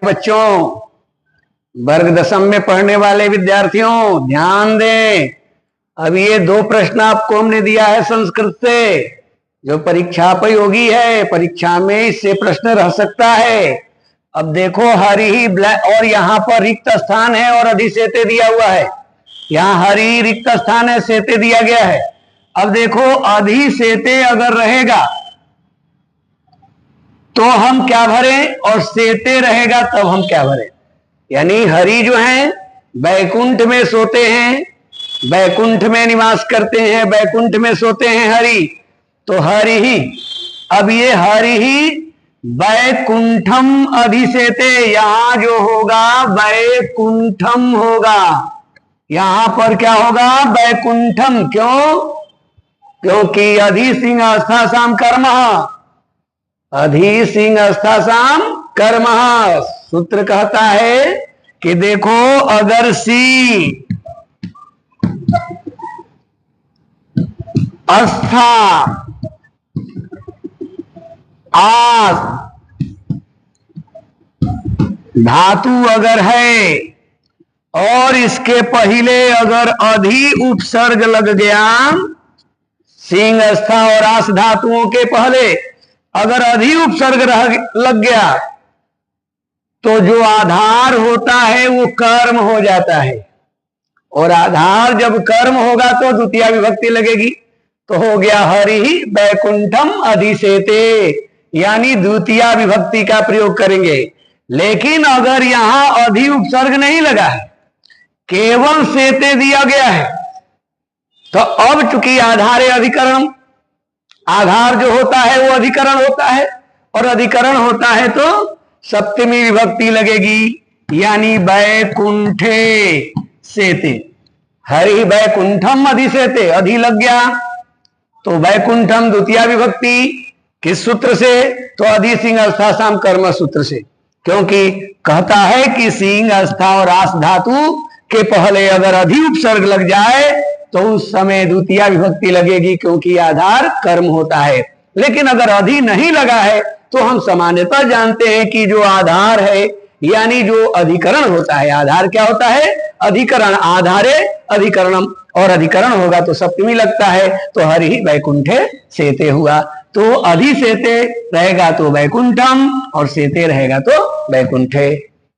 बच्चों, वर्ग दशम में पढ़ने वाले विद्यार्थियों ध्यान दें। अब ये दो प्रश्न आपको हमने दिया है संस्कृत से, जो परीक्षा उपयोगी है। परीक्षा में इससे प्रश्न रह सकता है। अब देखो हरि ही और यहाँ पर रिक्त स्थान है और अधिसेते दिया हुआ है। यहाँ हरि रिक्त स्थान है, सेते दिया गया है। अब देखो अधिसेते अगर रहेगा तो हम क्या भरें, और सेते रहेगा तब हम क्या भरें। यानी हरि जो है बैकुंठ में सोते हैं, बैकुंठ में निवास करते हैं, बैकुंठ में सोते हैं हरि, तो हरि ही। अब ये हरि ही बैकुंठम अधिसेते, यहां जो होगा बैकुंठम होगा। यहां पर क्या होगा, बैकुंठम। क्यों? क्योंकि अधि सिंह अस्था शाम कर्म, अधि सिंह अस्था शाम कर्म। सूत्र कहता है कि देखो अगर सी अस्था आस धातु अगर है और इसके पहले अगर अधि उपसर्ग लग गया, सिंह अस्था और आस धातुओं के पहले अगर अधि उपसर्ग लग गया तो जो आधार होता है वो कर्म हो जाता है। और आधार जब कर्म होगा तो द्वितीय विभक्ति लगेगी, तो हो गया हरि बैकुंठम अधिसेते, यानी द्वितीय विभक्ति का प्रयोग करेंगे। लेकिन अगर यहां अधि उपसर्ग नहीं लगा है, केवल सेते दिया गया है, तो अब चूंकि आधार है अधिकरण, आधार जो होता है वो अधिकरण होता है, और अधिकरण होता है तो सप्तमी विभक्ति लगेगी, यानी बैकुंठे सेते। हरि बैकुंठम अधिसेते, अधि लग गया तो बैकुंठम द्वितीय विभक्ति किस सूत्र से, तो अधि सिंह अस्था शाम कर्म सूत्र से। क्योंकि कहता है कि सिंह अस्था और आस धातु के पहले अगर अधि उपसर्ग लग जाए तो उस समय द्वितीय विभक्ति लगेगी, क्योंकि आधार कर्म होता है। लेकिन अगर अधि नहीं लगा है तो हम सामान्यतः जानते हैं कि जो आधार है यानी जो अधिकरण होता है, आधार क्या होता है, अधिकरण, आधारे अधिकरणम, और अधिकरण होगा तो सप्तमी लगता है, तो हरि ही बैकुंठे सेते हुआ। तो अधि सेते रहेगा तो बैकुंठम और सेते रहेगा तो बैकुंठे।